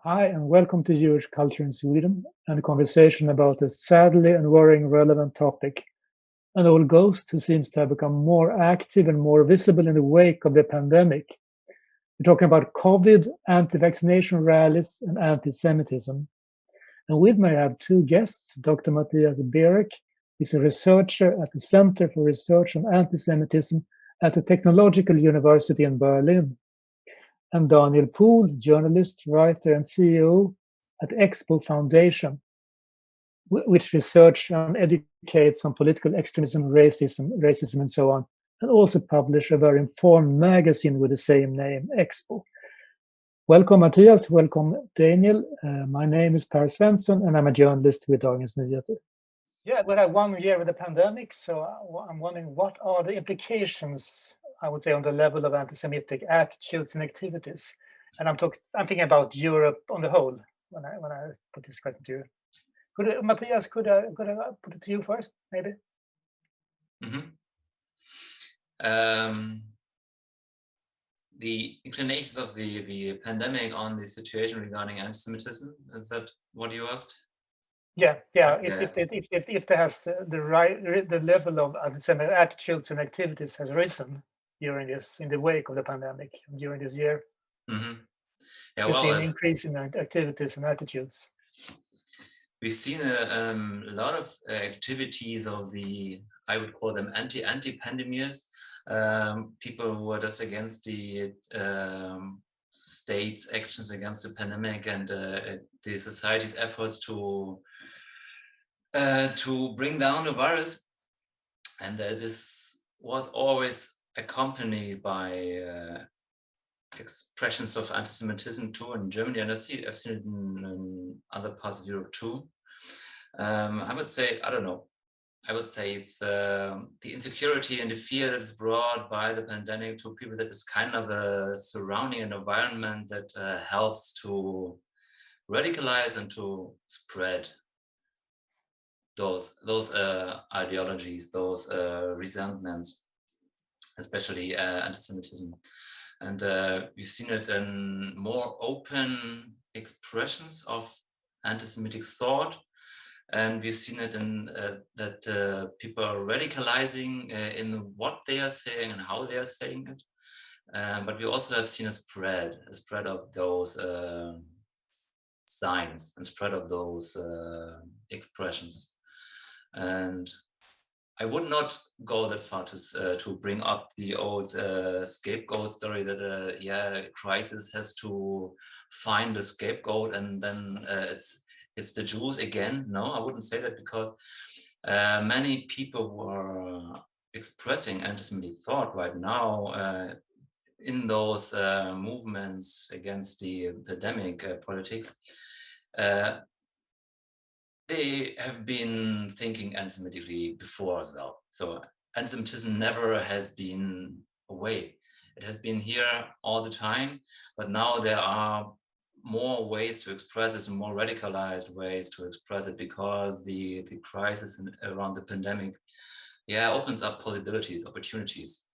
Hi, and welcome to Jewish Culture in Sweden and a conversation about a sadly and worrying relevant topic. An old ghost who seems to have become more active and more visible in the wake of the pandemic. We're talking about COVID, anti-vaccination rallies, and anti-Semitism. And with me, I have two guests. Dr. Mathias Berek is a researcher at the Center for Research on Antisemitism at the Technological University in Berlin, and Daniel Poohl, journalist, writer, and CEO at Expo Foundation, which research and educates on political extremism, racism, and so on, and also publish a very informed magazine with the same name, Expo. Welcome, Mathias. Welcome, Daniel. My name is Svensson, and I'm a journalist with Dagens Nyheter. Yeah, we had 1 year with the pandemic, so I'm wondering what are the implications, I would say, on the level of anti-Semitic attitudes and activities. And I'm thinking about Europe on the whole when I put this question to you. Mathias, could I put it to you first, maybe? The inclinations of the pandemic on the situation regarding anti-Semitism, is that what you asked? Yeah. If there has the level of anti-Semitic attitudes and activities has risen in the wake of the pandemic during this year. Yeah, you see an increase in activities and attitudes. We've seen a lot of activities of the, I would call them anti-pandemias, people who are just against the state's actions against the pandemic and the society's efforts to bring down the virus. And this was always accompanied by expressions of anti-Semitism too in Germany, and I've seen it in other parts of Europe too. I would say, I don't know, I would say it's the insecurity and the fear that is brought by the pandemic to people, that is kind of a surrounding an environment that helps to radicalize and to spread those ideologies, those resentments, especially anti-Semitism. And we've seen it in more open expressions of anti-Semitic thought. And we've seen it in that people are radicalizing in what they are saying and how they are saying it. But we also have seen a spread of those signs and spread of those expressions. And I would not go that far to bring up the old scapegoat story that a crisis has to find a scapegoat and then it's the Jews again. No, I wouldn't say that, because many people who are expressing anti-Semitic thought right now in those movements against the pandemic politics, they have been thinking anti-Semitically before as well. So anti-Semitism never has been away. It has been here all the time, but now there are more ways to express it and more radicalized ways to express it, because the crisis around the pandemic opens up possibilities, opportunities.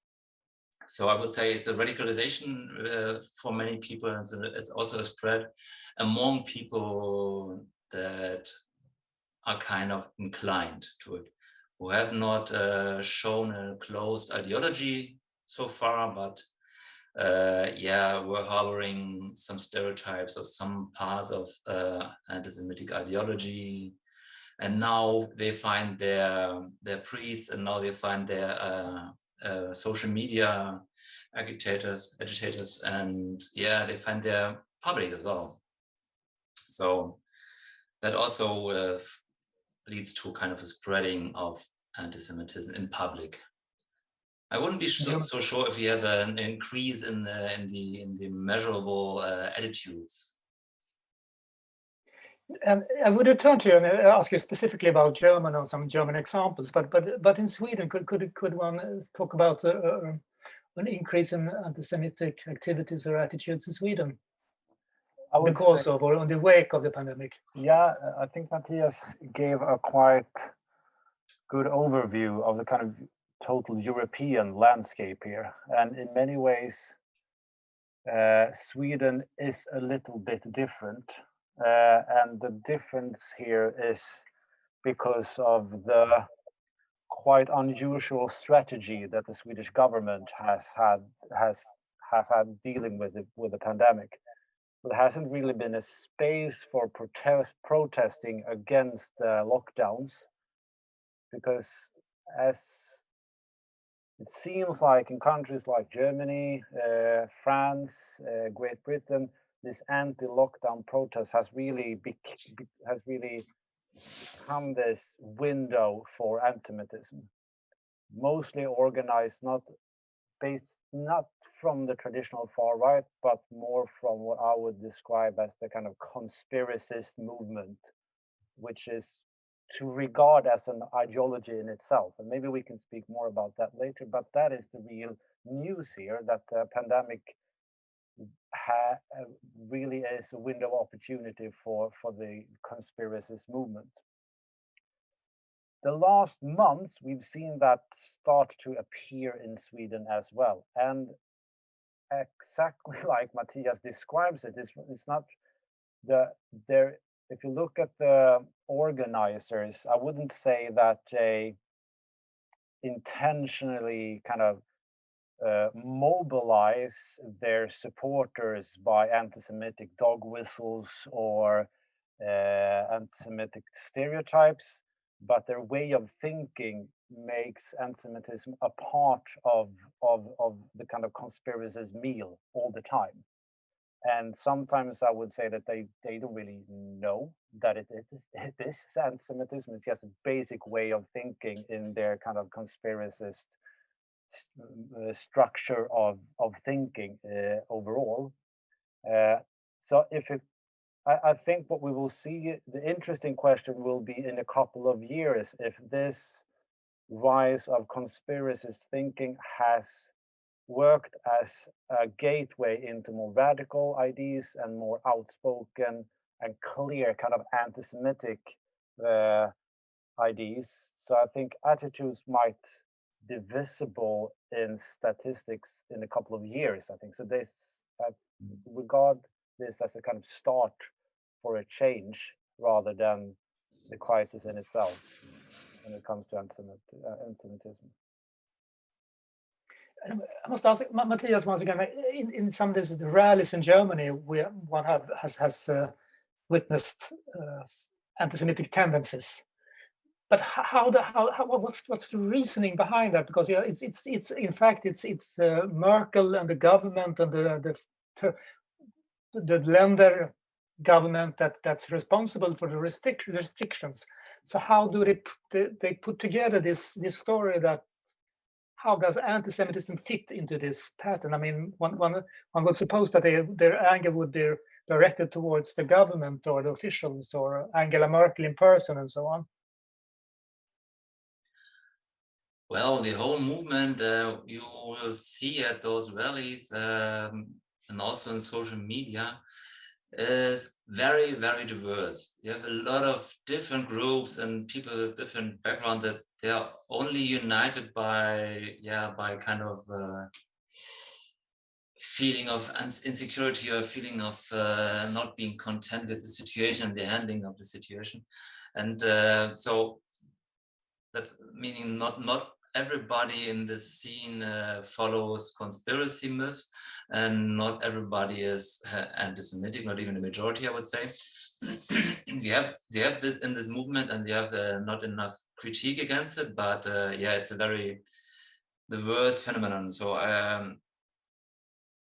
So I would say it's a radicalization for many people, and it's also a spread among people that are kind of inclined to it, who have not shown a closed ideology so far, but we're harboring some stereotypes or some parts of anti-Semitic ideology, and now they find their priests, and now they find their social media agitators, and they find their public as well. So that also leads to kind of a spreading of anti-Semitism in public. I wouldn't be so sure if we have an increase in the measurable attitudes. And I would return to you and ask you specifically about German and some German examples. But in Sweden, could one talk about an increase in anti-Semitic activities or attitudes in Sweden because of or on the wake of the pandemic? Yeah, I think Mathias gave a quite good overview of the kind of total European landscape here, and in many ways Sweden is a little bit different, and the difference here is because of the quite unusual strategy that the Swedish government has had dealing with the pandemic. There hasn't really been a space for protesting against lockdowns, because as it seems like in countries like Germany, France, Great Britain, this anti-lockdown protest has really become this window for antisemitism, mostly organized not from the traditional far right, but more from what I would describe as the kind of conspiracist movement, which is to regard as an ideology in itself. And maybe we can speak more about that later, but that is the real news here, that the pandemic really is a window of opportunity for the conspiracist movement. The last months, we've seen that start to appear in Sweden as well. And exactly like Mathias describes it, it's not if you look at the organizers, I wouldn't say that they intentionally kind of mobilize their supporters by anti-Semitic dog whistles or anti-Semitic stereotypes, but their way of thinking makes anti-Semitism a part of the kind of conspiracy's meal all the time. And sometimes I would say that they don't really know that it is anti-Semitism. It's just a basic way of thinking in their kind of conspiracist structure of thinking overall. So I think what we will see, the interesting question will be in a couple of years, if this rise of conspiracist thinking has worked as a gateway into more radical ideas and more outspoken and clear kind of anti-Semitic ideas. So I think attitudes might be visible in statistics in a couple of years, I think. So I regard this as a kind of start for a change rather than the crisis in itself when it comes to antisemitism. I must ask Mathias once again. In some of these rallies in Germany, one has witnessed anti-Semitic tendencies. But what's the reasoning behind that? Because it's in fact it's Merkel and the government and the Länder government that's responsible for the restrictions. So how do they put together this story that? How does anti-Semitism fit into this pattern? I mean, one would suppose that their anger would be directed towards the government or the officials or Angela Merkel in person and so on. Well, the whole movement you will see at those rallies and also in social media is very, very diverse. You have a lot of different groups and people with different background that they are only united by kind of feeling of insecurity or feeling of not being content with the situation, the handling of the situation. And so that's meaning not everybody in this scene follows conspiracy myths, and not everybody is anti-Semitic, not even the majority, I would say. we have this in this movement, and we have not enough critique against it, but it's a very diverse phenomenon. So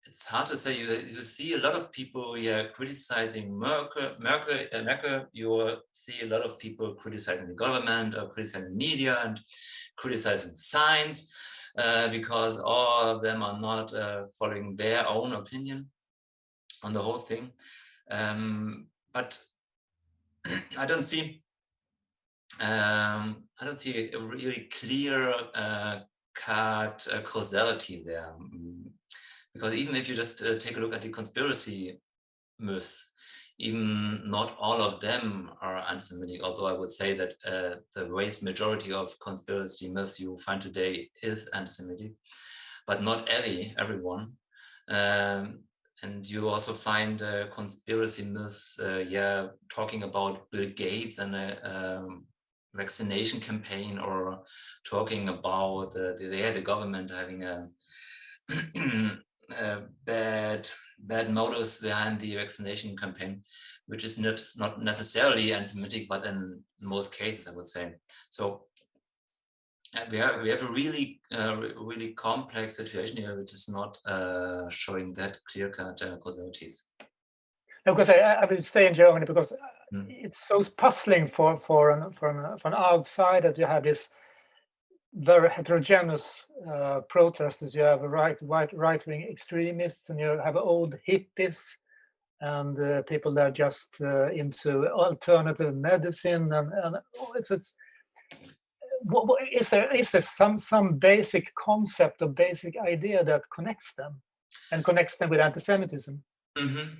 it's hard to say. You see a lot of people criticizing Merkel. You see a lot of people criticizing the government or criticizing media and criticizing science because all of them are not following their own opinion on the whole thing. But I don't see a really clear cut causality there. Because even if you just take a look at the conspiracy myths, even not all of them are anti-Semitic, although I would say that the vast majority of conspiracy myths you find today is anti-Semitic, but not everyone. And And you also find conspiracy myths, talking about Bill Gates and a vaccination campaign, or talking about the government having a bad motives behind the vaccination campaign, which is not necessarily anti-Semitic, but in most cases, I would say. So we have a really really complex situation here, which is not showing that clear-cut causalities. Because I will stay in Germany because it's so puzzling for an outside that you have this very heterogeneous protesters. You have right-wing extremists, and you have old hippies, and people that are just into alternative medicine, and it's is there some basic concept or basic idea that connects them with anti-Semitism? Mm-hmm.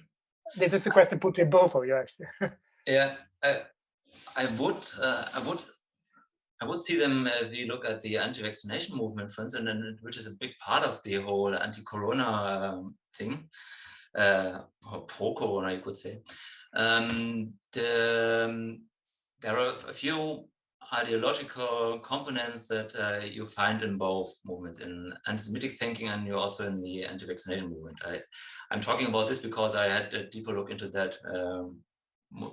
This is a question put to both of you, actually. Yeah, I would see them if we look at the anti-vaccination movement, for instance, and which is a big part of the whole anti-corona thing, or pro-corona, you could say. There are a few ideological components that you find in both movements, in anti-Semitic thinking and you also in the anti-vaccination movement. I'm talking about this because I had a deeper look into that,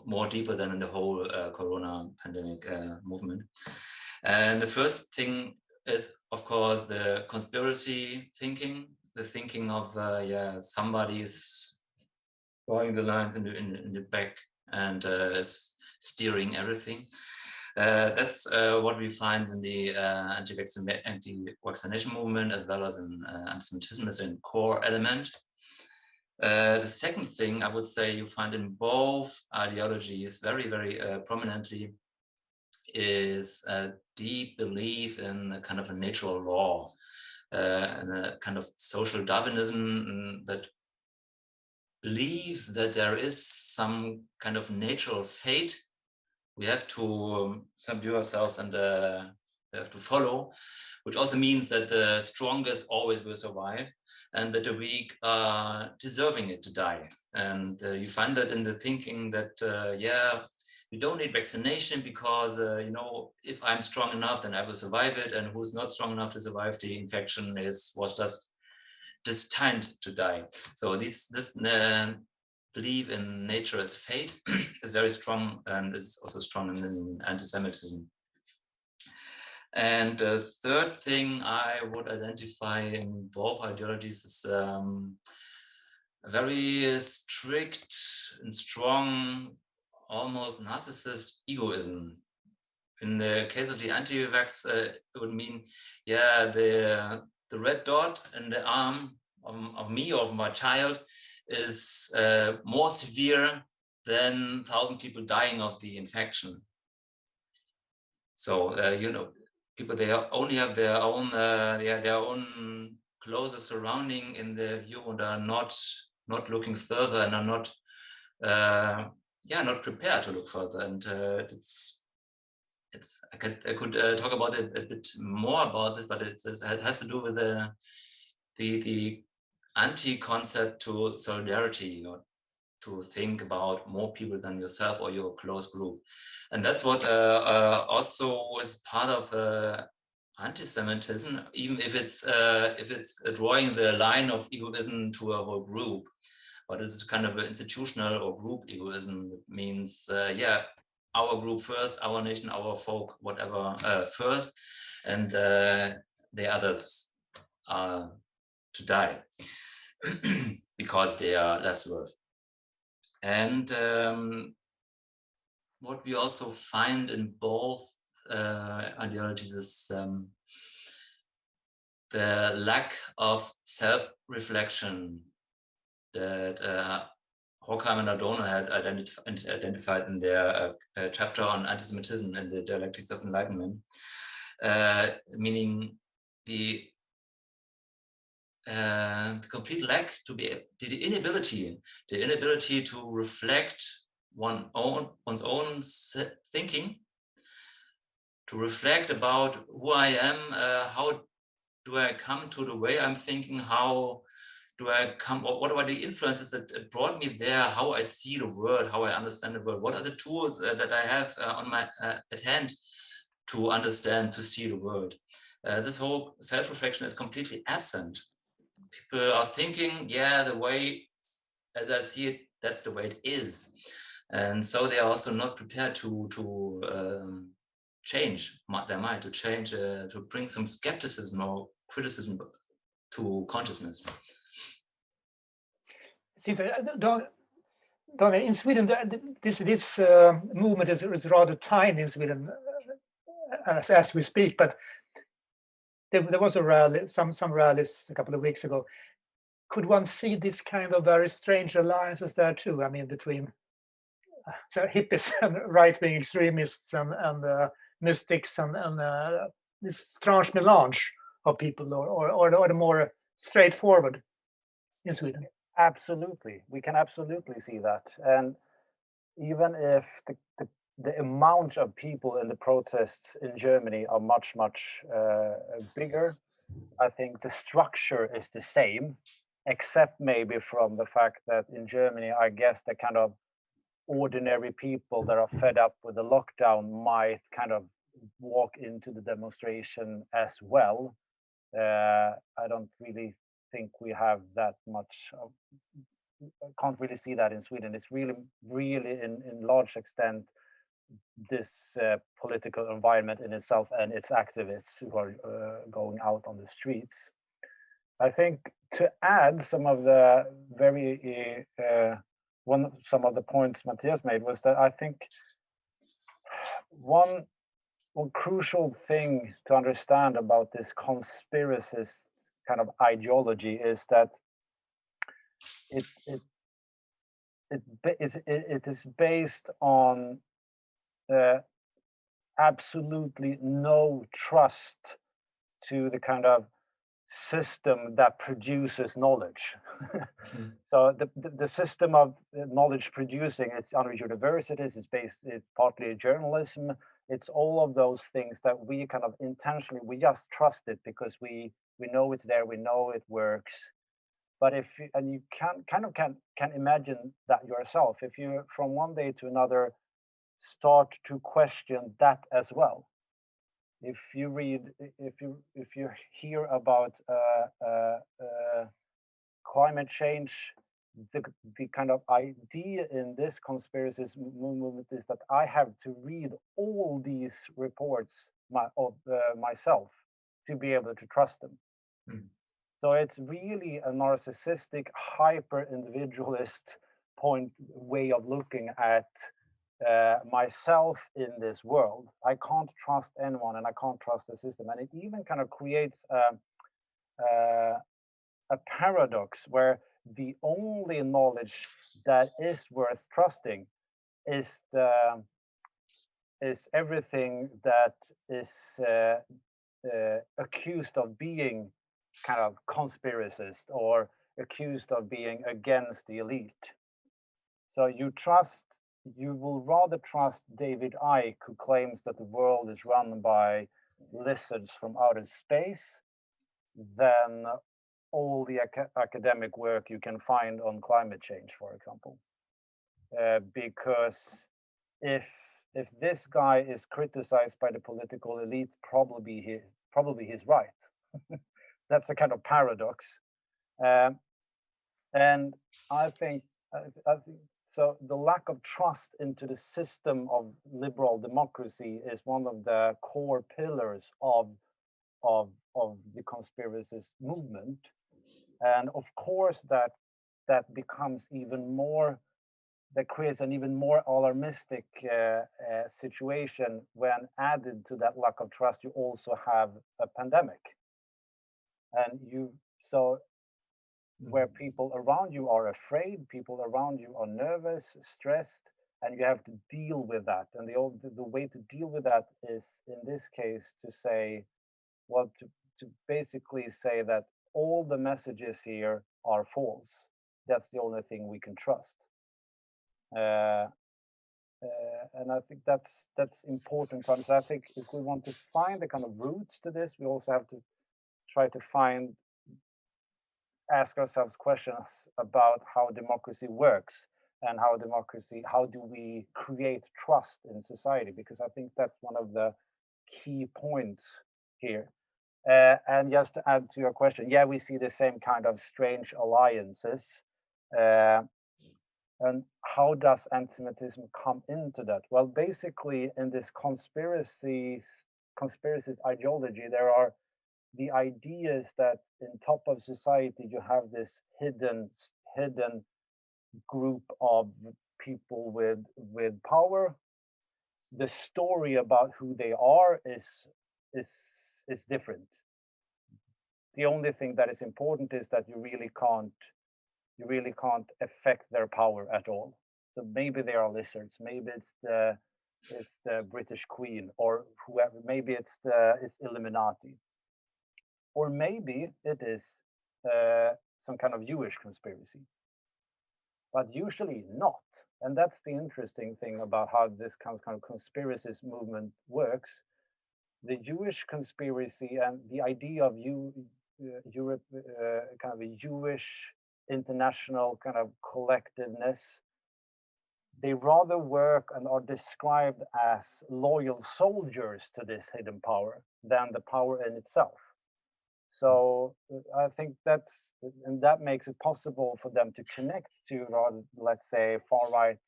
more deeper than in the whole corona pandemic movement. And the first thing is, of course, the conspiracy thinking, the thinking of somebody's drawing the lines in the back and steering everything. That's what we find in the anti-vaccination movement, as well as in antisemitism as a core element. The second thing I would say you find in both ideologies very, very prominently is a deep belief in a kind of a natural law and a kind of social Darwinism that believes that there is some kind of natural fate we have to subdue ourselves and we have to follow, which also means that the strongest always will survive and that the weak are deserving it to die. And you find that in the thinking that, we don't need vaccination because, if I'm strong enough, then I will survive it. And who's not strong enough to survive the infection was just destined to die. So this belief in nature as fate is very strong, and is also strong in anti-Semitism. And the third thing I would identify in both ideologies is a very strict and strong, almost narcissist egoism. In the case of the anti-vax, it would mean, the red dot in the arm of me or of my child is more severe than 1,000 people dying of the infection. So people, they only have their own closer surrounding in their view and are not looking further and are not prepared to look further. And I could talk about it a bit more about this, but it has to do with the anti-concept to solidarity, to think about more people than yourself or your close group. And that's what also is part of anti-Semitism, even if it's drawing the line of egoism to a whole group. But it's kind of an institutional or group egoism. It means, our group first, our nation, our folk, whatever first, and the others are to die because they are less worth. And what we also find in both ideologies is the lack of self-reflection that Horkheim and Adorno had identified in their chapter on anti-Semitism and the dialectics of enlightenment, meaning the complete lack the inability to reflect one's own thinking, to reflect about who I am, how do I come to the way I'm thinking, how do I come, or what are the influences that brought me there, how I see the world, how I understand the world, what are the tools that I have on my at hand to understand, to see the world. This whole self-reflection is completely absent. People are thinking, yeah, the way as I see it, that's the way it is. And so they are also not prepared to change their mind, to change, to bring some skepticism or criticism to consciousness. In Sweden, this movement is rather tiny in Sweden as we speak, but there was a rally, some rallies a couple of weeks ago. Could one see this kind of very strange alliances there too? I mean, between hippies and right-wing extremists and mystics and this strange melange of people, or the more straightforward in Sweden. Absolutely, we can absolutely see that. And even if the amount of people in the protests in Germany are much bigger, I think the structure is the same, except maybe from the fact that in Germany, I guess the kind of ordinary people that are fed up with the lockdown might kind of walk into the demonstration as well. I don't really think we have that much. Can't really see that in Sweden. It's really in large extent this political environment in itself and its activists who are going out on the streets. I think to add some of the some of the points Mathias made was that I think one crucial thing to understand about this conspiracist kind of ideology is that it is based on absolutely no trust to the kind of system that produces knowledge. So the system of knowledge producing, it's under universities, it's partly journalism, it's all of those things that we kind of intentionally, we just trust it because we know it's there, we know it works. But if you can imagine that yourself, if you from one day to another start to question that as well. If you hear about climate change, the kind of idea in this conspiracy movement is that I have to read all these reports myself to be able to trust them. So it's really a narcissistic, hyper-individualist way of looking at myself in this world. I can't trust anyone, and I can't trust the system. And it even kind of creates a paradox where the only knowledge that is worth trusting is everything that is accused of being kind of conspiracist or accused of being against the elite. So you will rather trust David Icke, who claims that the world is run by lizards from outer space, than all the academic work you can find on climate change, for example. Because if this guy is criticized by the political elite, probably he's right. That's a kind of paradox, and I think so. The lack of trust into the system of liberal democracy is one of the core pillars of the conspiracist movement, and of course that becomes even more. That creates an even more alarmistic situation when added to that lack of trust. You also have a pandemic. And where people around you are afraid, people around you are nervous, stressed, and you have to deal with that. And the way to deal with that is, in this case, to say, well, to basically say that all the messages here are false. That's the only thing we can trust. And I think that's important to understand. I think if we want to find the kind of roots to this, we also have to try to find ask ourselves questions about how democracy works and how do we create trust in society? Because I think that's one of the key points here. And just to add to your question, yeah, we see the same kind of strange alliances. And how does anti-Semitism come into that? Well, basically, in this conspiracies ideology, there are the ideas that in top of society you have this hidden group of people with power. The story about who they are is different. The only thing that is important is that you really can't affect their power at all. So maybe they are lizards, maybe it's the British Queen or whoever, maybe it's Illuminati, or maybe it is some kind of Jewish conspiracy, but usually not. And that's the interesting thing about how this kind of conspiracies movement works. The Jewish conspiracy and the idea of Europe, kind of a Jewish international kind of collectiveness, they rather work and are described as loyal soldiers to this hidden power than the power in itself. So I think that makes it possible for them to connect to, let's say, far-right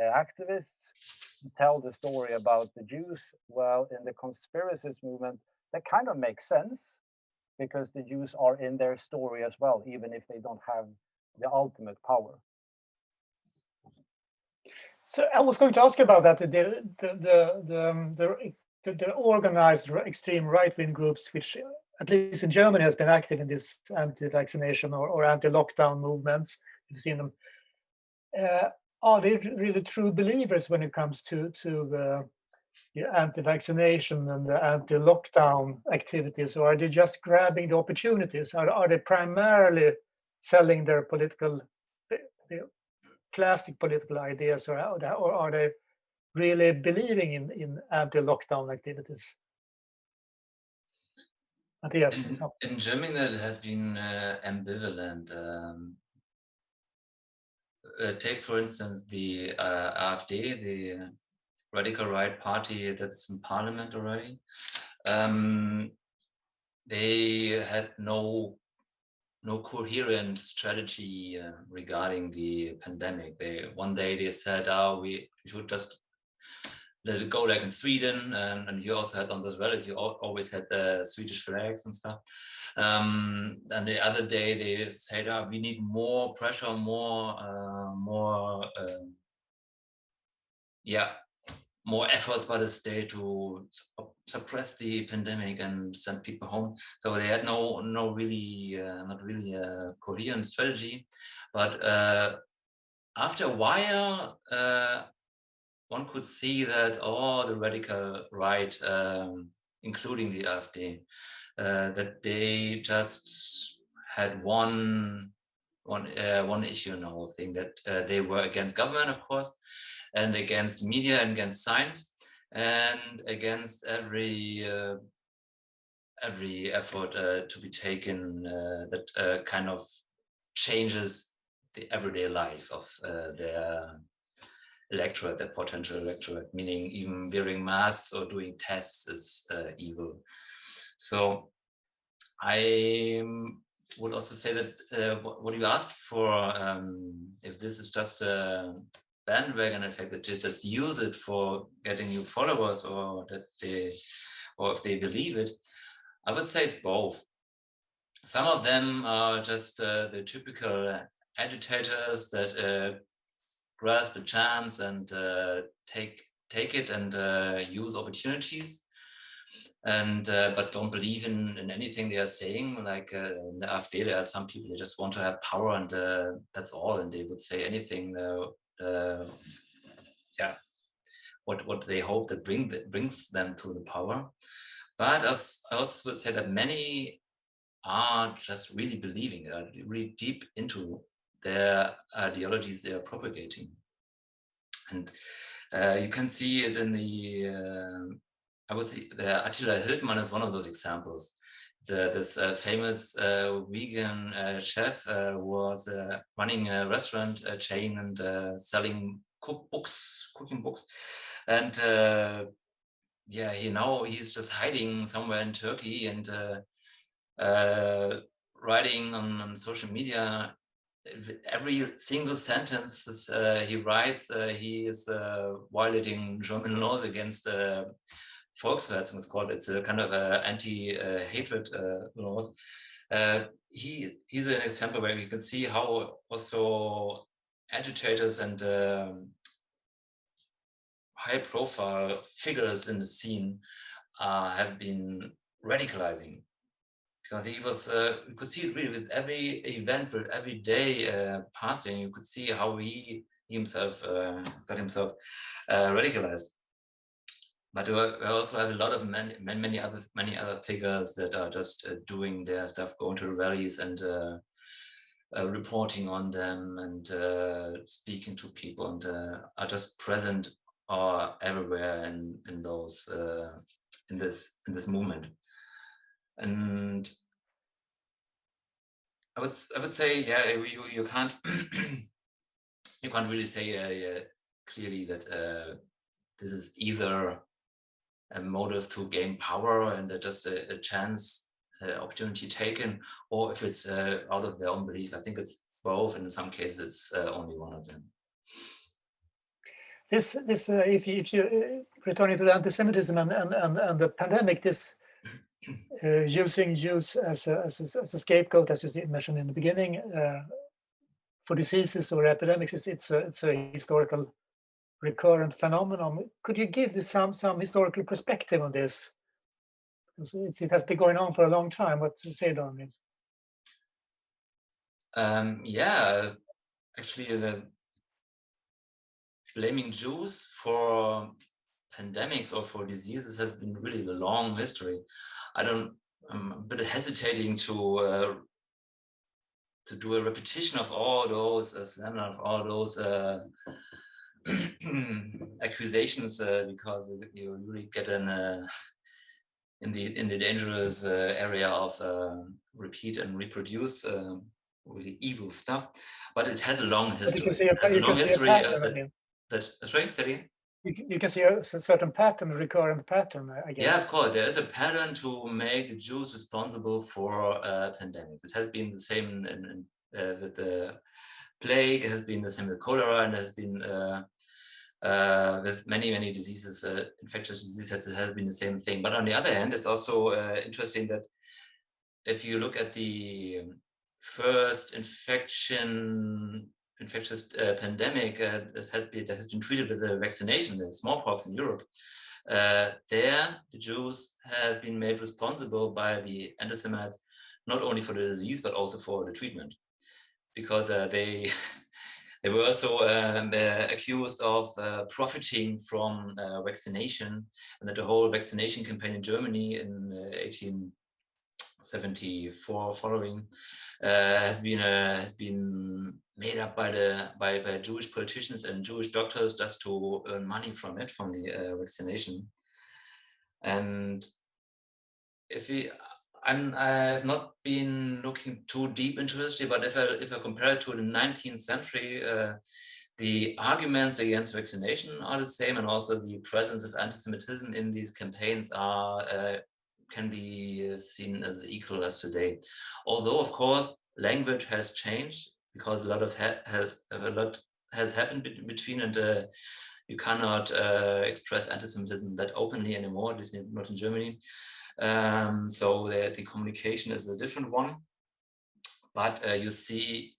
activists, tell the story about the Jews. Well, in the conspiracies movement, that kind of makes sense because the Jews are in their story as well, even if they don't have the ultimate power. So I was going to ask you about that. The organized extreme right-wing groups, which at least in Germany has been active in this anti-vaccination or anti-lockdown movements. You've seen them. Are they really true believers when it comes to the anti-vaccination and the anti-lockdown activities, or are they just grabbing the opportunities? Are they primarily selling their the classic political ideas, or are they really believing in anti-lockdown activities? Mathias, in Germany, that has been ambivalent. Take, for instance, the AfD, the radical right party that's in parliament already. They had no coherent strategy regarding the pandemic. One day they said, we should just let it go, like in Sweden, and you also had on those rallies, you always had the Swedish flags and stuff. And the other day they said, we need more pressure, more efforts by the state to suppress the pandemic and send people home. So they had not really a coherent strategy. But after a while, one could see that the radical right, including the AfD, that they just had one issue in the whole thing, that they were against government, of course, and against media and against science, and against every effort to be taken that kind of changes the everyday life of their electorate, their potential electorate, meaning even wearing masks or doing tests is evil. So I would also say that what you asked for, if this is just a bandwagon effect, that you just use it for getting new followers, or if they believe it, I would say it's both. Some of them are just the typical agitators that grasp a chance and take it and use opportunities, and but don't believe in anything they are saying. Like in the AfD, there are some people that just want to have power, and that's all, and they would say anything. What they hope that brings them to the power. But I also would say that many are just really believing, really deep into their ideologies they are propagating. And you can see it in the, I would say, the Attila Hildmann is one of those examples. this famous vegan chef was running a restaurant chain and selling cooking books, and yeah, he's just hiding somewhere in Turkey and writing on social media. Every single sentence he writes, he is violating German laws against Volksverhetzung, it's called. It's a kind of anti-hatred laws. He's an example where you can see how also agitators and high-profile figures in the scene have been radicalizing, because he was, you could see it really with every event, with every day passing, you could see how he himself got himself radicalized. But we also have a lot of many other figures that are just doing their stuff, going to rallies and reporting on them and speaking to people, and are just present everywhere in those in this movement. And I would say, yeah, you can't you can't really say clearly that this is either a motive to gain power and just a chance opportunity taken, or if it's out of their own belief. I think it's both, and in some cases it's only one of them. This if you returning to the anti-Semitism and the pandemic, this using Jews as a scapegoat, as you mentioned in the beginning, for diseases or epidemics, it's a historical recurrent phenomenon. Could you give some historical perspective on this? It has been going on for a long time. What to say on this? Yeah, actually, blaming Jews for pandemics or for diseases has been really a long history. I'm a bit hesitating to do a repetition of all those slander, of all those accusations, because you really get in the dangerous area of repeat and reproduce really evil stuff. But it has a long history. You can see a pattern. Sorry, say again? You can see a certain pattern, a recurrent pattern, I guess. Yeah, of course. There is a pattern to make the Jews responsible for pandemics. It has been the same with the plague, it has been the same with cholera, and it has been with many diseases, infectious diseases, it has been the same thing. But on the other hand, it's also interesting that if you look at the first infectious pandemic that has been treated with the vaccination, the smallpox in Europe, there the Jews have been made responsible by the anti-Semites not only for the disease but also for the treatment, because they were also accused of profiting from vaccination, and that the whole vaccination campaign in Germany in 1874 following has been made up by Jewish politicians and Jewish doctors just to earn money from it, from the vaccination. And I have not been looking too deep into history, but if I compare it to the 19th century, the arguments against vaccination are the same, and also the presence of anti-Semitism in these campaigns can be seen as equal as today. Although, of course, language has changed, because a lot has happened between, and you cannot express anti-Semitism that openly anymore, at least not in Germany. So the communication is a different one, but you see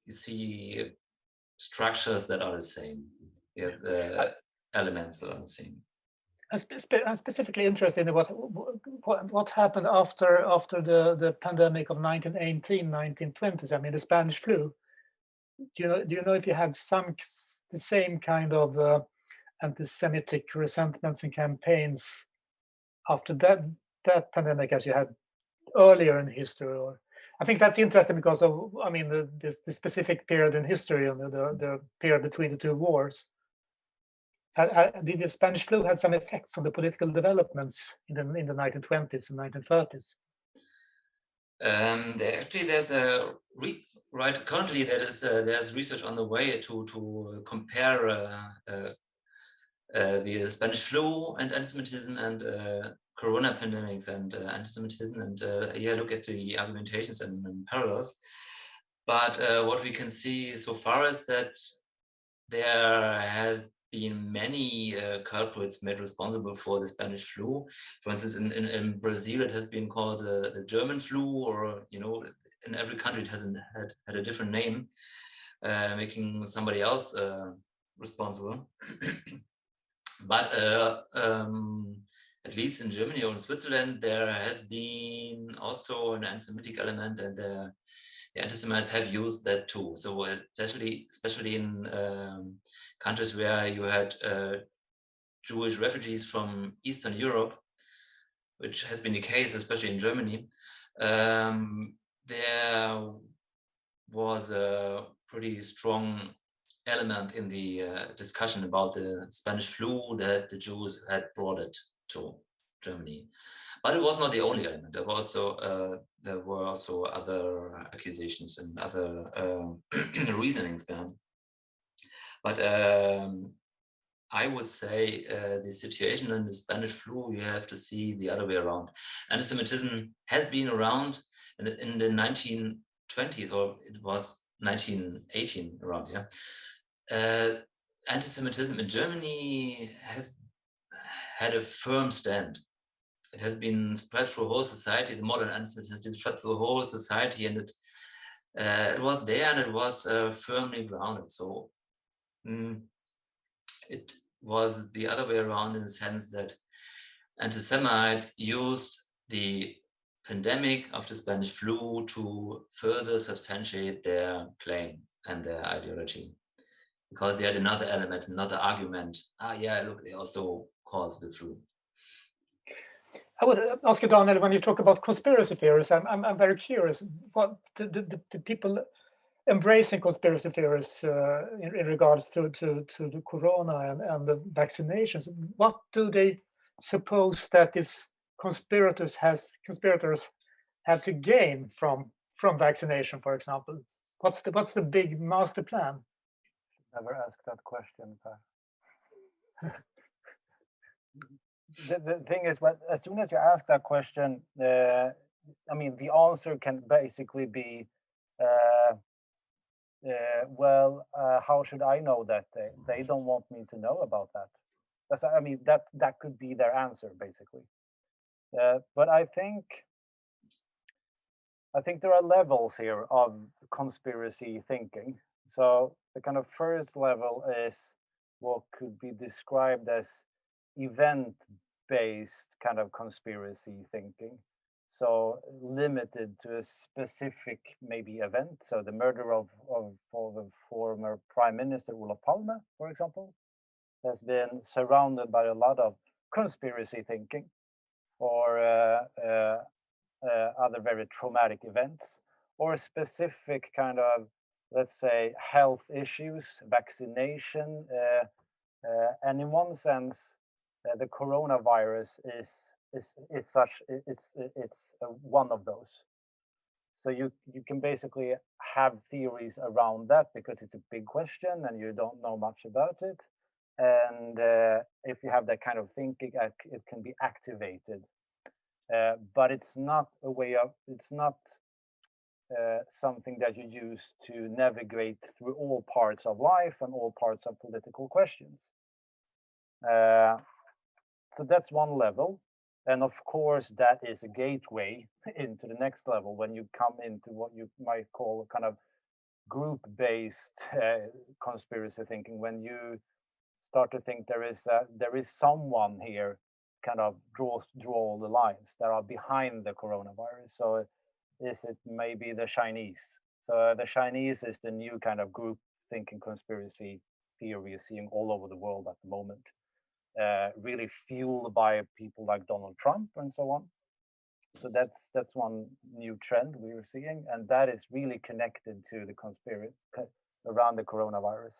structures that are the same. You have elements that are the same. I'm specifically interested in what happened after the pandemic of 1918, 1920s. I mean, the Spanish flu. Do you know if you had the same kind of anti-Semitic resentments and campaigns after that pandemic as you had earlier in history? Or I think that's interesting because of, I mean, the specific period in history and the period between the two wars. Did the Spanish flu had some effects on the political developments in the 1920s and 1930s? There's a currently there's research on the way to compare the Spanish flu and antisemitism and corona pandemics and antisemitism, and look at the argumentations and parallels. But what we can see so far is that there has been many culprits made responsible for the Spanish flu. For instance, in Brazil, it has been called the German flu, or in every country it has had a different name, making somebody else responsible. But at least in Germany or in Switzerland, there has been also an anti-Semitic element, and the anti-Semites have used that too. So especially in countries where you had Jewish refugees from Eastern Europe, which has been the case, especially in Germany, there was a pretty strong element in the discussion about the Spanish flu that the Jews had brought it to Germany. But it was not the only element. There were also other accusations and other reasonings behind. But I would say the situation in the Spanish flu, you have to see the other way around. Antisemitism has been around in the 1920s, or it was 1918 around, yeah. Antisemitism in Germany has had a firm stand. It has been spread through whole society. The modern antisemitism has been spread through the whole society, and it was there and it was firmly grounded. So it was the other way around, in the sense that anti-Semites used the pandemic of the Spanish flu to further substantiate their claim and their ideology, because they had another element, another argument. Yeah, look, they also caused the flu. I would ask you, Daniel, when you talk about conspiracy theories, I'm very curious. What the people embracing conspiracy theories in regards to the corona and the vaccinations, what do they suppose that these conspirators have to gain from vaccination, for example? What's the big master plan? Never asked that question, Per. The thing is, as soon as you ask that question, I mean, the answer can basically be, well, how should I know that? They don't want me to know about that. I mean, that could be their answer, basically. But I think there are levels here of conspiracy thinking. So the kind of first level is what could be described as event-based kind of conspiracy thinking. So limited to a specific maybe event. So the murder of the former Prime Minister Olof Palme, for example, has been surrounded by a lot of conspiracy thinking, or other very traumatic events, or specific kind of, let's say, health issues, vaccination, and in one sense, the coronavirus is one of those. So you can basically have theories around that because it's a big question and you don't know much about it. And if you have that kind of thinking, it can be activated. But it's not a way of, it's not something that you use to navigate through all parts of life and all parts of political questions. So that's one level. And of course, that is a gateway into the next level when you come into what you might call a kind of group-based conspiracy thinking, when you start to think there is someone here kind of draw all the lines that are behind the coronavirus. So is it maybe the Chinese? So the Chinese is the new kind of group thinking conspiracy theory you're seeing all over the world at the moment, really fueled by people like Donald Trump and so on. So that's one new trend we are seeing, and that is really connected to the conspiracy around the coronavirus.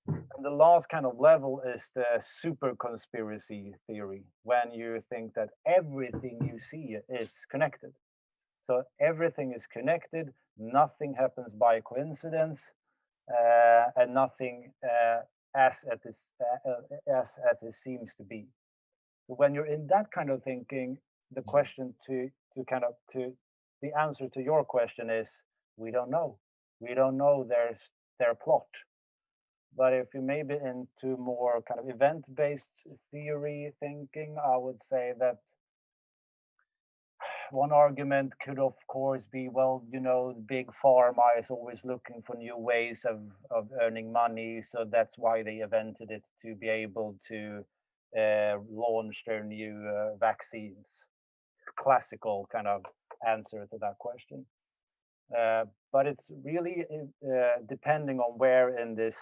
And the last kind of level is the super conspiracy theory, when you think that everything you see is connected. So everything is connected. Nothing happens by coincidence, and nothing as it seems to be. When you're in that kind of thinking, the question to the answer to your question is, we don't know. We don't know their plot. But if you maybe into more kind of event-based theory thinking, I would say that one argument could, of course, be, well, big pharma is always looking for new ways of earning money, so that's why they invented it, to be able to launch their new vaccines. Classical kind of answer to that question. But it's really depending on where in this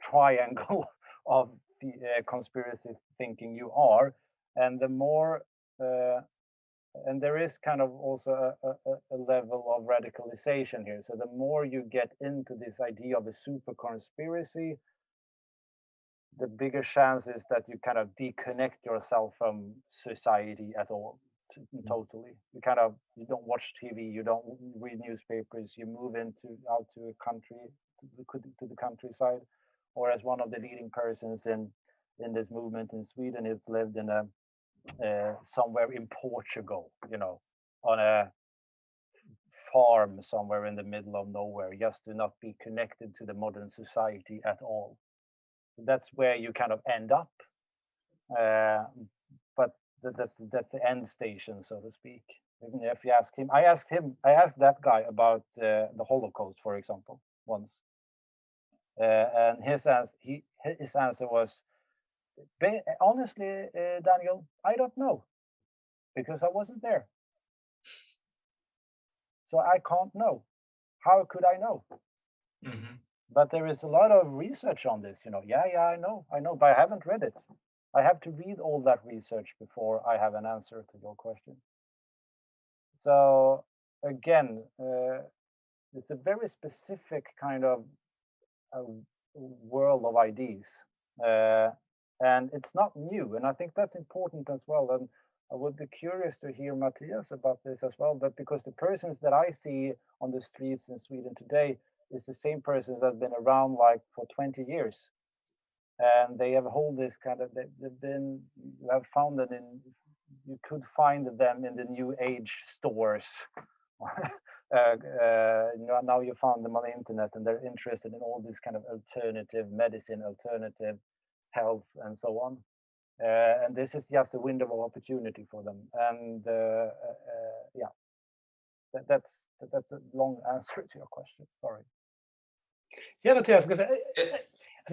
triangle of the conspiracy thinking you are, and the more and there is kind of also a level of radicalization here. So the more you get into this idea of a super conspiracy, the bigger chance is that you kind of disconnect yourself from society at all, totally. You don't watch TV, you don't read newspapers, you move out to a country, to the countryside, or as one of the leading persons in this movement in Sweden, it's lived in a somewhere in Portugal, on a farm somewhere in the middle of nowhere, just to not be connected to the modern society at all. That's where you kind of end up, but that's the end station, so to speak. Even if you ask him, I asked that guy about the Holocaust, for example, once, and his answer was, honestly, Daniel, I don't know, because I wasn't there. So I can't know. How could I know? Mm-hmm. But there is a lot of research on this, Yeah, I know, but I haven't read it. I have to read all that research before I have an answer to your question. So again, it's a very specific kind of world of ideas. And it's not new. And I think that's important as well. And I would be curious to hear Mathias about this as well. But because the persons that I see on the streets in Sweden today is the same persons that have been around like for 20 years. And they have hold this kind of, you have found them you could find them in the new age stores. Now you found them on the internet, and they're interested in all this kind of alternative medicine, alternative health, and so on. And this is just a window of opportunity for them. And yeah, that's a long answer to your question. Sorry. Yeah, Mathias, because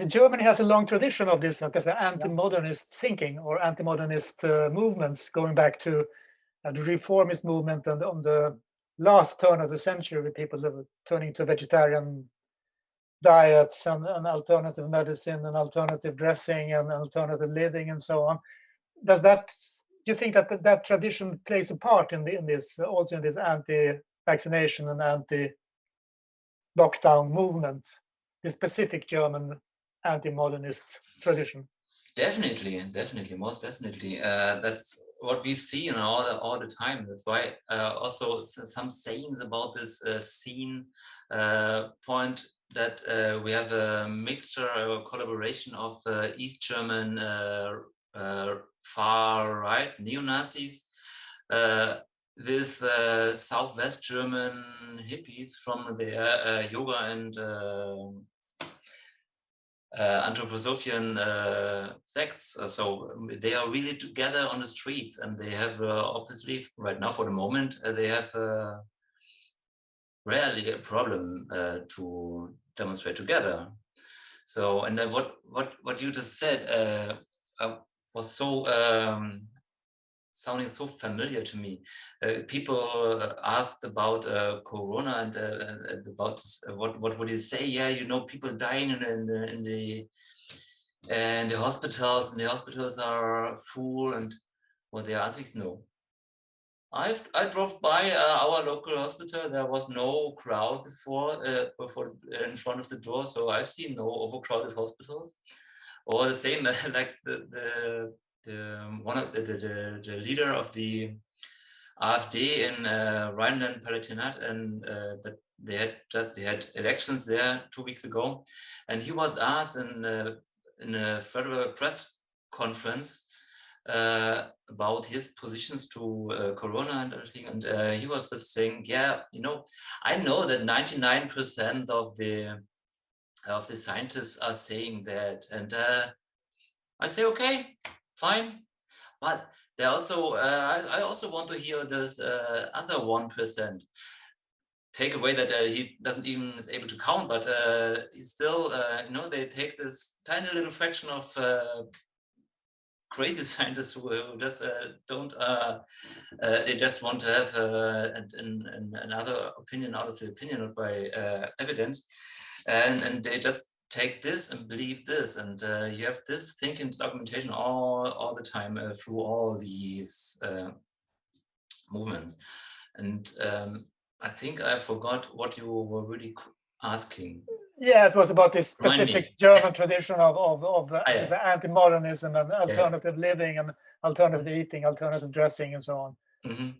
Germany has a long tradition of this anti-modernist thinking or anti-modernist movements, going back to the reformist movement, and on the last turn of the century, people were turning to vegetarian diets and alternative medicine and alternative dressing and alternative living and so on. Do you think that tradition plays a part in this also in this anti-vaccination and anti-lockdown movement, the specific German anti-modernist tradition? Definitely, most definitely. That's what we see all the time. That's why also some sayings about this scene point that we have a mixture, a collaboration of East German far right neo-Nazis with Southwest German hippies from their yoga and anthroposophian sects. So they are really together on the streets, and they have obviously right now for the moment they have rarely a problem to demonstrate together. So, and what you just said was so sounding so familiar to me. People asked about Corona and about what would you say? Yeah, people dying in the hospitals, and the hospitals are full. And what they answer is no. I drove by our local hospital. There was no crowd before in front of the door, so I've seen no overcrowded hospitals. Or the same, like the leader of the AfD in Rhineland-Palatinate, and that they had elections there 2 weeks ago, and he was asked in a federal press conference about his positions to Corona and everything, and he was just saying, yeah, you know, I know that 99% of the scientists are saying that, and I say, okay, fine, but they also I also want to hear this other 1%. Take away that he doesn't even is able to count, but he's still, you know, they take this tiny little fraction of crazy scientists who just don't, they just want to have another opinion out of the opinion, not by evidence, and they just take this and believe this, and you have this thinking, this argumentation all the time through all these movements. And I think I forgot what you were really asking. Yeah, it was about this specific German tradition of anti-modernism and alternative living and alternative eating, alternative dressing, and so on. Mm-hmm.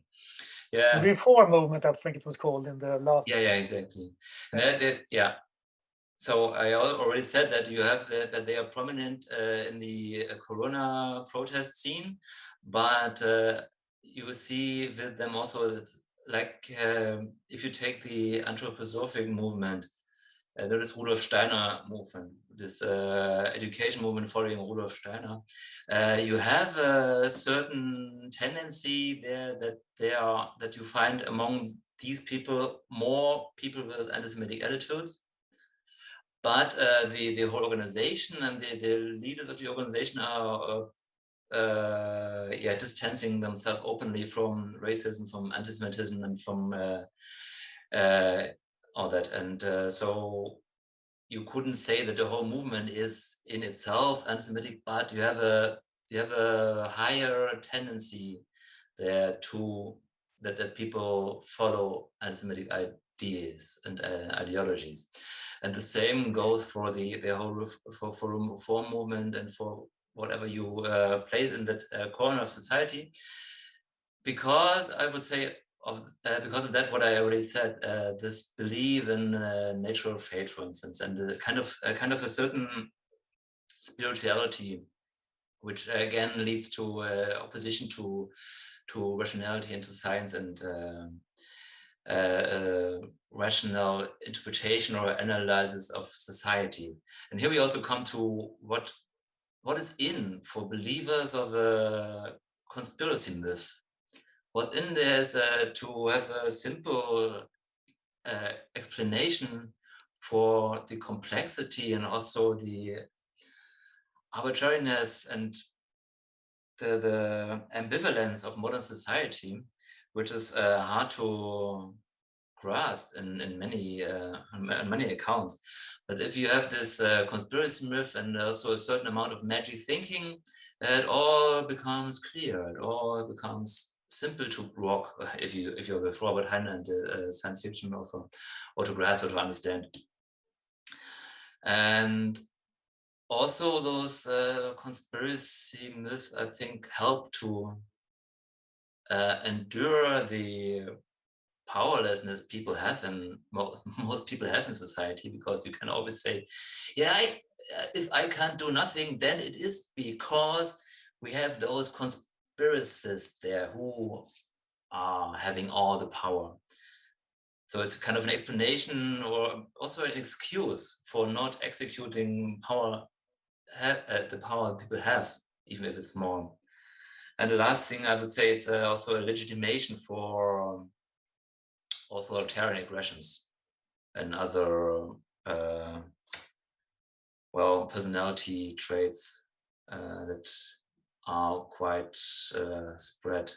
Yeah. Reform movement, I think it was called in the last. Yeah, exactly. Yeah. So I already said that you have that they are prominent in the Corona protest scene, but you see with them also that, like, if you take the anthroposophic movement, there is Rudolf Steiner movement, this education movement following Rudolf Steiner. You have a certain tendency there that you find among these people more people with anti-Semitic attitudes. But the whole organization and the leaders of the organization are distancing themselves openly from racism, from anti-Semitism, and from all that. And so you couldn't say that the whole movement is in itself anti-Semitic, but you have a higher tendency there to that people follow anti-Semitic ideas and ideologies. And the same goes for the whole for reform movement and for whatever you place in that corner of society, because I would say because of that, what I already said, this belief in natural fate, for instance, and kind of a certain spirituality, which again leads to opposition to rationality and to science and rational interpretation or analysis of society. And here we also come to what is in for believers of a conspiracy myth. What's in there is to have a simple explanation for the complexity and also the arbitrariness and the ambivalence of modern society, which is hard to grasp in many accounts. But if you have this conspiracy myth and also a certain amount of magic thinking, it all becomes clear. It all becomes simple to grok if you're with Robert Heinlein and science fiction author, or to grasp or to understand. And also those conspiracy myths, I think, help to endure the powerlessness people have, and most people have in society, because you can always say, yeah, if I can't do nothing, then it is because we have those conspiracists there who are having all the power. So it's kind of an explanation or also an excuse for not executing power, the power people have, even if it's small. And the last thing I would say, it's also a legitimation for authoritarian aggressions and other personality traits that are quite spread.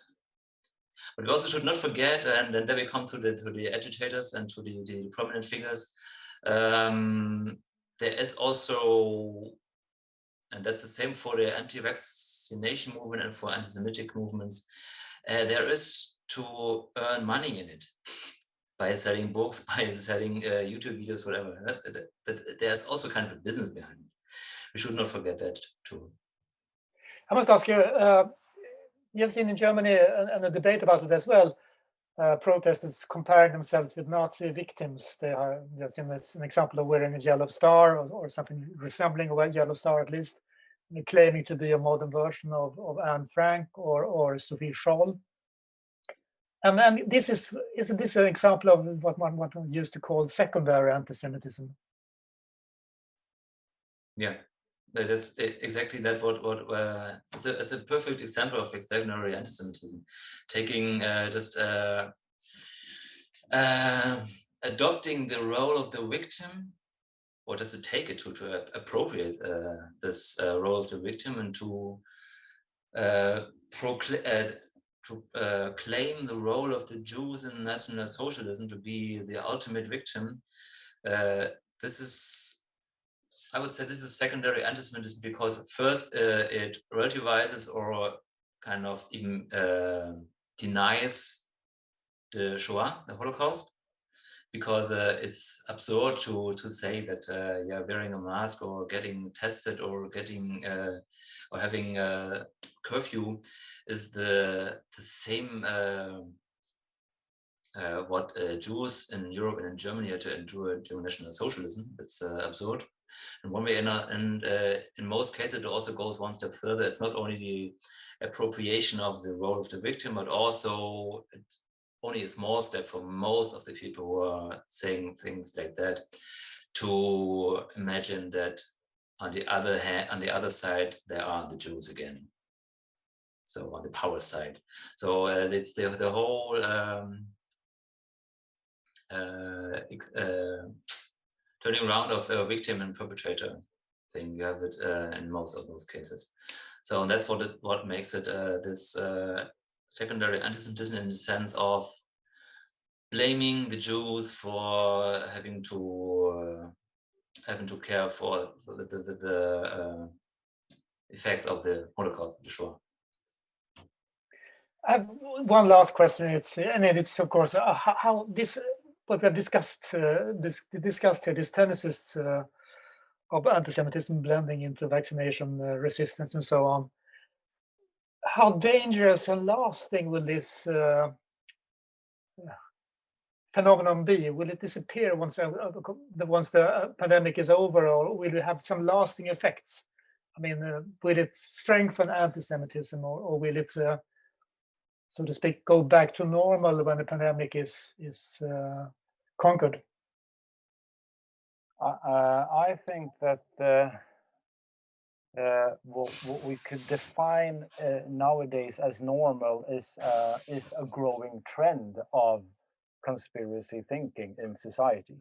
But we also should not forget, and then we come to the agitators and to the prominent figures. There is also, and that's the same for the anti-vaccination movement and for anti-Semitic movements, there is to earn money in it by selling books, by selling YouTube videos, whatever. There's also kind of a business behind it. We should not forget that too. I must ask you, you've seen in Germany and a debate about it as well. Protesters comparing themselves with Nazi victims. You've seen this, an example of wearing a yellow star or something resembling a yellow star at least, and claiming to be a modern version of Anne Frank or Sophie Scholl. And this isn't this an example of what one used to call secondary anti-Semitism? Yeah, that's exactly that. It's a perfect example of secondary anti-Semitism, taking just adopting the role of the victim, or does it take it to appropriate this role of the victim and to claim the role of the Jews in National Socialism to be the ultimate victim. This is, I would say, this is secondary anti-Semitism because first it relativizes or kind of even denies the Shoah, the Holocaust, because it's absurd to say that yeah, wearing a mask or getting tested or getting or having a curfew is the same what Jews in Europe and in Germany had to endure during National Socialism. It's absurd. In one way, and in most cases, it also goes one step further. It's not only the appropriation of the role of the victim, but also only a small step for most of the people who are saying things like that to imagine that on the other hand, on the other side, there are the Jews again. So on the power side. So it's the whole turning around of a victim and perpetrator thing. You have it in most of those cases. So that's what makes it this secondary anti-Semitism in the sense of blaming the Jews for having to care for the effect of the Holocaust, the Shoah. I have one last question. It's of course how this what we have discussed here, these tendencies of anti-Semitism blending into vaccination resistance and so on. How dangerous and lasting will this phenomenon be? Will it disappear once the pandemic is over, or will it have some lasting effects? I mean, will it strengthen anti-Semitism, or will it, so to speak, go back to normal when the pandemic is conquered? I think that what we could define nowadays as normal is a growing trend of conspiracy thinking in society.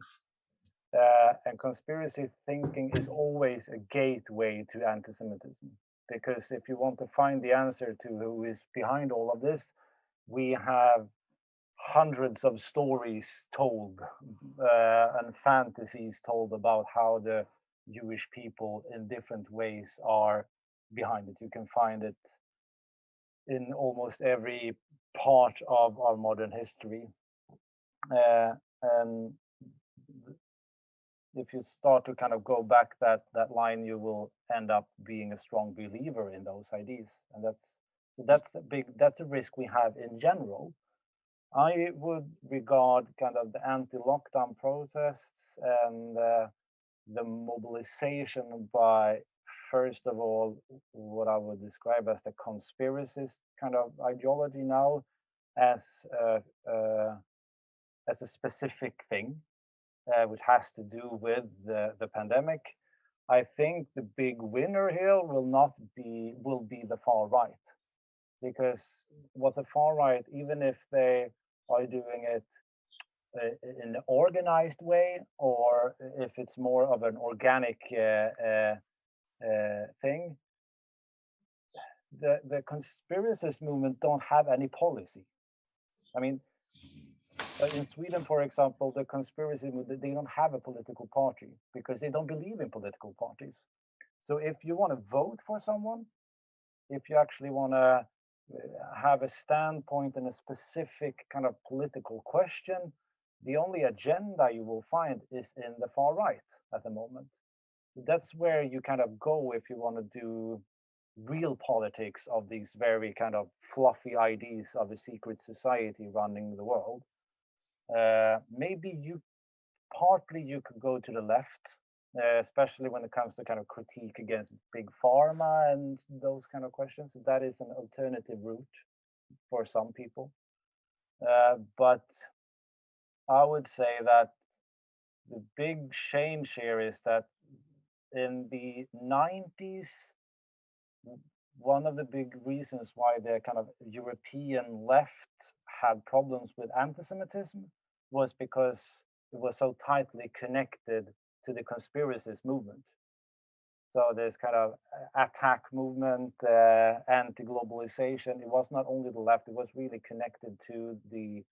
And conspiracy thinking is always a gateway to anti-Semitism, because if you want to find the answer to who is behind all of this, we have hundreds of stories told and fantasies told about how the Jewish people in different ways are behind it. You can find it in almost every part of our modern history. And if you start to kind of go back that line, you will end up being a strong believer in those ideas, and that's a risk we have in general. I would regard kind of the anti-lockdown protests and the mobilization by, first of all, what I would describe as the conspiracist kind of ideology now as a specific thing, which has to do with the pandemic. I think the big winner here will be the far right, because what the far right, even if they are doing it in an organized way, or if it's more of an organic thing, the conspiracist movement don't have any policy. I mean, in Sweden, for example, the conspiracy movement, they don't have a political party because they don't believe in political parties. So if you want to vote for someone, if you actually want to have a standpoint in a specific kind of political question, the only agenda you will find is in the far right at the moment. That's where you kind of go if you want to do real politics of these very kind of fluffy ideas of a secret society running the world, maybe partly you could go to the left, especially when it comes to kind of critique against big pharma and those kind of questions. That is an alternative route for some people. But I would say that the big change here is that in the 90s, one of the big reasons why the kind of European left had problems with anti-Semitism was because it was so tightly connected to the conspiracies movement. So this kind of attack movement, anti-globalization, it was not only the left, it was really connected to the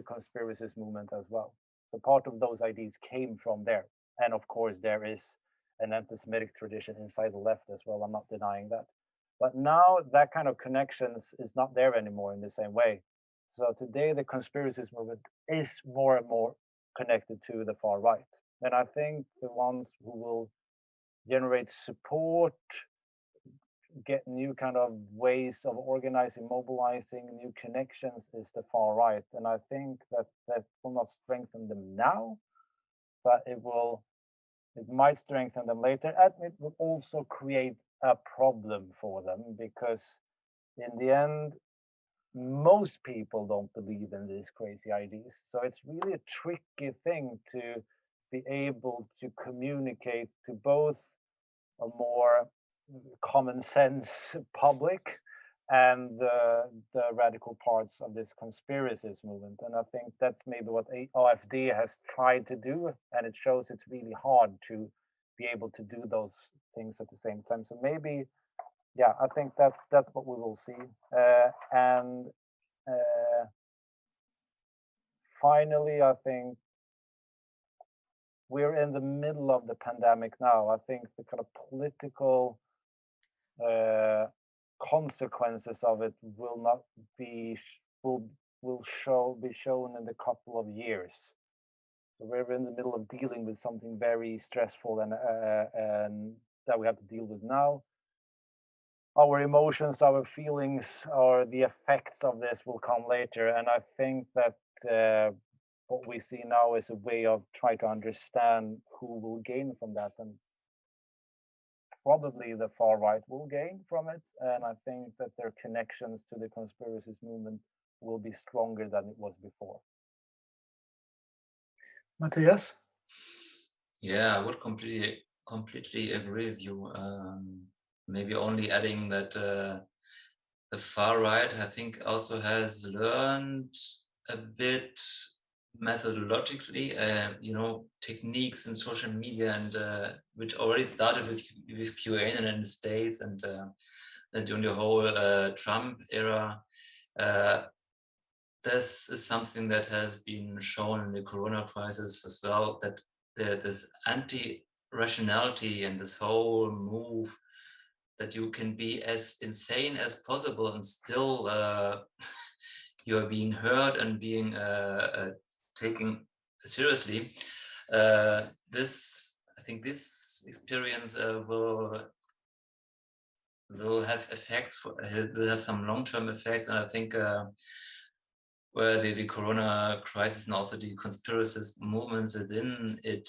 conspiracies movement as well. So part of those ideas came from there. And of course, there is an anti-Semitic tradition inside the left as well. I'm not denying that. But now that kind of connections is not there anymore in the same way. So today, the conspiracies movement is more and more connected to the far right. And I think the ones who will generate support, get new kind of ways of organizing, mobilizing new connections is the far right. And I think that will not strengthen them now, but it might strengthen them later. And it will also create a problem for them, because in the end, most people don't believe in these crazy ideas. So it's really a tricky thing to be able to communicate to both a more common sense public and the radical parts of this conspiracies movement. And I think that's maybe what AfD has tried to do, and it shows it's really hard to be able to do those things at the same time. So maybe, yeah, I think that's what we will see. And finally, I think we're in the middle of the pandemic now. I think the kind of political consequences of it will not be be shown in a couple of years. So we're in the middle of dealing with something very stressful and that we have to deal with now. Our emotions, our feelings, or the effects of this will come later. And I think that what we see now is a way of trying to understand who will gain from that. And probably the far right will gain from it. And I think that their connections to the conspiracies movement will be stronger than it was before. Mathias? Yeah, I would completely agree with you. Maybe only adding that the far right, I think, also has learned a bit methodologically, techniques in social media, and which already started with QAnon in the States and during the whole Trump era. This is something that has been shown in the Corona crisis as well, that this anti-rationality and this whole move that you can be as insane as possible and still you are being heard and being taken seriously. I think this experience will have effects, will have some long-term effects, and I think where the Corona crisis and also the conspiracist movements within it,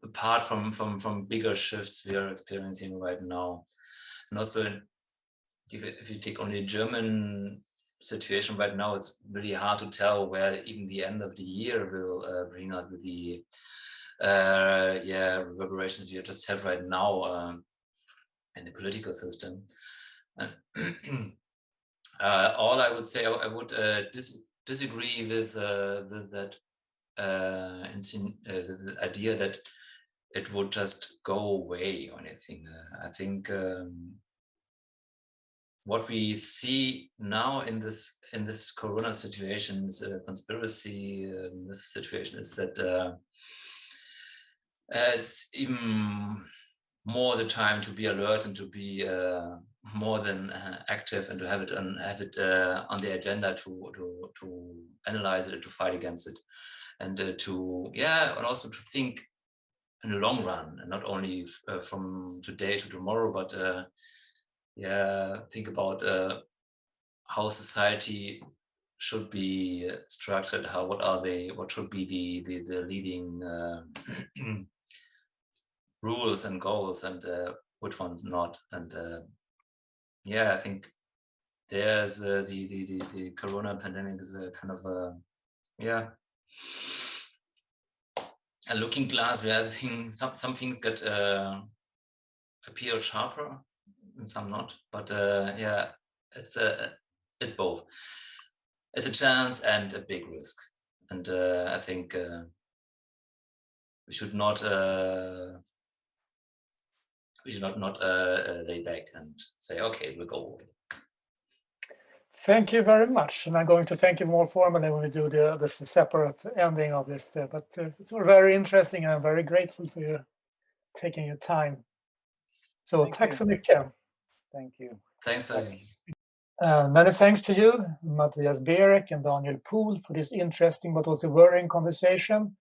apart from bigger shifts we are experiencing right now. And also, if you take only the German situation right now, it's really hard to tell where even the end of the year will bring us with the reverberations we just have right now in the political system. All I would say, I would disagree with that the idea that it would just go away or anything. I think what we see now in this Corona situation, this conspiracy this situation, is that it's even more the time to be alert and to be more than active, and to have it on the agenda to analyze it, to fight against it, and and also to think in the long run, and not only from today to tomorrow, but yeah, think about how society should be structured. What should be the leading rules and goals, and which ones not. And yeah, I think there's the corona pandemic is a kind of a, yeah, a looking glass where I think some things get appear sharper and some not. But yeah, it's both. It's a chance and a big risk. And I think we should not lay back and say, okay, we'll go away. Thank you very much. And I'm going to thank you more formally when we do the separate ending of this. But it's very interesting, and I'm very grateful for you taking your time. So tack så mycket. Thank you. Thanks for having me. Many thanks to you, Mathias Berek and Daniel Poohl, for this interesting but also worrying conversation.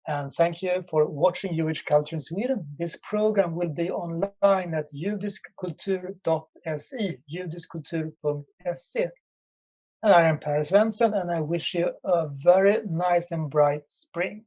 And thank you for watching Jewish Culture in Sweden. This program will be online at judiskultur.se, judiskultur.se. And I am Svensson, and I wish you a very nice and bright spring.